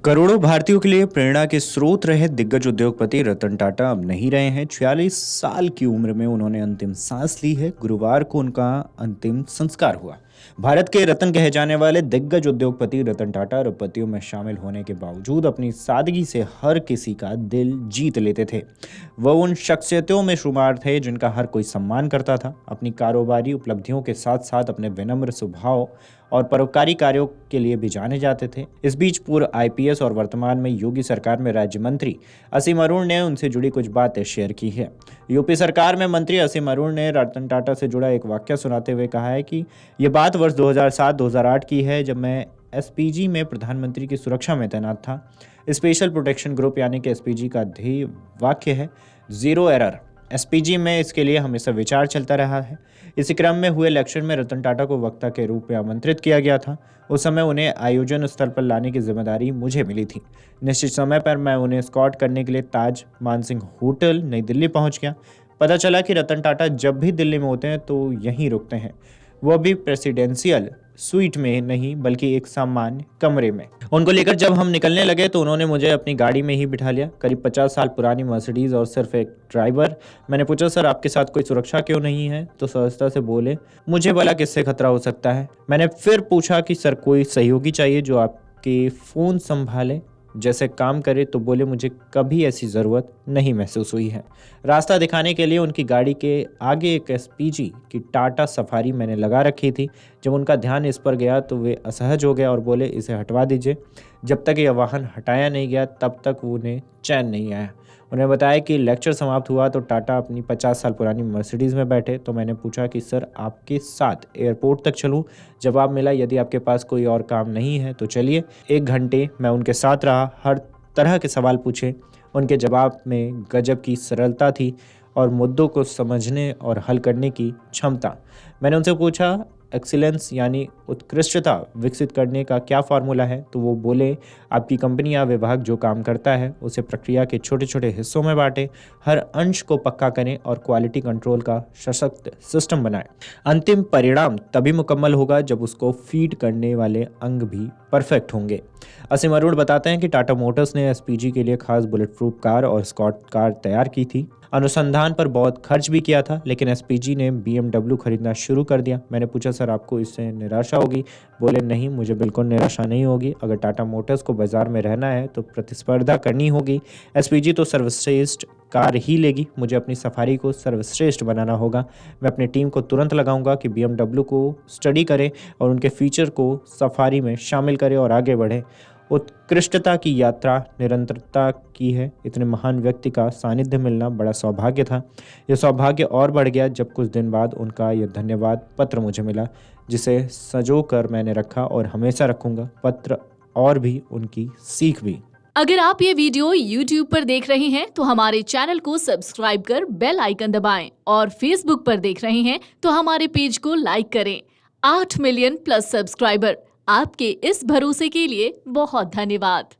करोड़ों भारतीयों के लिए प्रेरणा के स्रोत रहे दिग्गज उद्योगपति रतन टाटा अब नहीं रहे हैं। 46 साल की उम्र में उन्होंने अंतिम सांस ली है। गुरुवार को उनका अंतिम संस्कार हुआ। भारत के रतन कहे जाने वाले दिग्गज उद्योगपति रतन टाटा अरबपतियों में शामिल होने के बावजूद अपनी सादगी से हर किसी का दिल जीत लेते थे। वह उन शख्सियतों में शुमार थे जिनका हर कोई सम्मान करता था। अपनी कारोबारी उपलब्धियों के साथ साथ अपने विनम्र स्वभाव और परोपकारी कार्यों के लिए भी जाने जाते थे। इस बीच पूर्व आईपीएस और वर्तमान में योगी सरकार में राज्य मंत्री असीम अरुण ने उनसे जुड़ी कुछ बातें शेयर की है। यूपी सरकार में मंत्री असीम अरुण ने रतन टाटा से जुड़ा एक वाक्य सुनाते हुए कहा है कि ये बात वर्ष 2007-2008 की है, जब मैं एसपीजी में प्रधानमंत्री की सुरक्षा में तैनात था। स्पेशल प्रोटेक्शन ग्रुप यानी कि एसपीजी का ध्येय वाक्य है जीरो एरर। एसपीजी में इसके लिए हमेशा विचार चलता रहा है। इसी क्रम में हुए इलेक्शन में रतन टाटा को वक्ता के रूप में आमंत्रित किया गया था। उस समय उन्हें आयोजन स्थल पर लाने की जिम्मेदारी मुझे मिली थी। निश्चित समय पर मैं उन्हें स्कॉट करने के लिए ताज मानसिंह होटल नई दिल्ली पहुंच गया। पता चला कि रतन टाटा जब भी दिल्ली में होते हैं तो यहीं रुकते हैं, वो भी प्रेसिडेंशियल स्वीट में नहीं बल्कि एक सामान्य कमरे में। उनको लेकर जब हम निकलने लगे तो उन्होंने मुझे अपनी गाड़ी में ही बिठा लिया। करीब 50 साल पुरानी मर्सिडीज और सिर्फ एक ड्राइवर। मैंने पूछा, सर आपके साथ कोई सुरक्षा क्यों नहीं है? तो सहजता से बोले, मुझे भला किससे खतरा हो सकता है। मैंने फिर पूछा कि सर कोई सहयोगी चाहिए जो आपके फ़ोन संभाले, जैसे काम करे, तो बोले मुझे कभी ऐसी ज़रूरत नहीं महसूस हुई है। रास्ता दिखाने के लिए उनकी गाड़ी के आगे एक एसपीजी की टाटा सफारी मैंने लगा रखी थी। जब उनका ध्यान इस पर गया तो वे असहज हो गए और बोले, इसे हटवा दीजिए। जब तक यह वाहन हटाया नहीं गया तब तक उन्हें चैन नहीं आया। उन्हें बताया कि लेक्चर समाप्त हुआ तो टाटा अपनी 50 साल पुरानी मर्सिडीज़ में बैठे। तो मैंने पूछा कि सर आपके साथ एयरपोर्ट तक चलूं? जवाब मिला, यदि आपके पास कोई और काम नहीं है तो चलिए। 1 घंटे मैं उनके साथ रहा, हर तरह के सवाल पूछे। उनके जवाब में गजब की सरलता थी और मुद्दों को समझने और हल करने की क्षमता। मैंने उनसे पूछा, एक्सीलेंस यानी उत्कृष्टता विकसित करने का क्या फार्मूला है? तो वो बोले, आपकी कंपनी या विभाग जो काम करता है उसे प्रक्रिया के छोटे छोटे हिस्सों में बांटे, हर अंश को पक्का करें और क्वालिटी कंट्रोल का सशक्त सिस्टम बनाएं। अंतिम परिणाम तभी मुकम्मल होगा जब उसको फीड करने वाले अंग भी परफेक्ट होंगे। असीम अरुण बताते हैं कि टाटा मोटर्स ने एसपीजी के लिए खास बुलेट प्रूफ कार और स्कॉट कार तैयार की थी। अनुसंधान पर बहुत खर्च भी किया था, लेकिन एसपीजी ने BMW खरीदना शुरू कर दिया। मैंने पूछा, सर आपको इससे निराशा होगी? बोले, नहीं, मुझे बिल्कुल निराशा नहीं होगी। अगर टाटा मोटर्स को बाजार में रहना है तो प्रतिस्पर्धा करनी होगी। एसपीजी तो सर्वश्रेष्ठ कार ही लेगी। मुझे अपनी सफारी को सर्वश्रेष्ठ बनाना होगा। मैं अपनी टीम को तुरंत लगाऊंगा कि BMW को स्टडी करे और उनके फीचर को सफारी में शामिल करे और आगे बढ़े। उत्कृष्टता की यात्रा निरंतरता की है। इतने महान व्यक्ति का सानिध्य मिलना बड़ा सौभाग्य था। यह सौभाग्य और बढ़ गया जब कुछ दिन बाद उनका यह धन्यवाद पत्र मुझे मिला, जिसे सजो कर मैंने रखा और हमेशा रखूंगा। पत्र और भी उनकी सीख भी। अगर आप ये वीडियो YouTube पर देख रहे हैं तो हमारे चैनल को सब्सक्राइब कर बेल आइकन दबाएं और Facebook पर देख रहे हैं तो हमारे पेज को लाइक करें। 8 मिलियन प्लस सब्सक्राइबर, आपके इस भरोसे के लिए बहुत धन्यवाद।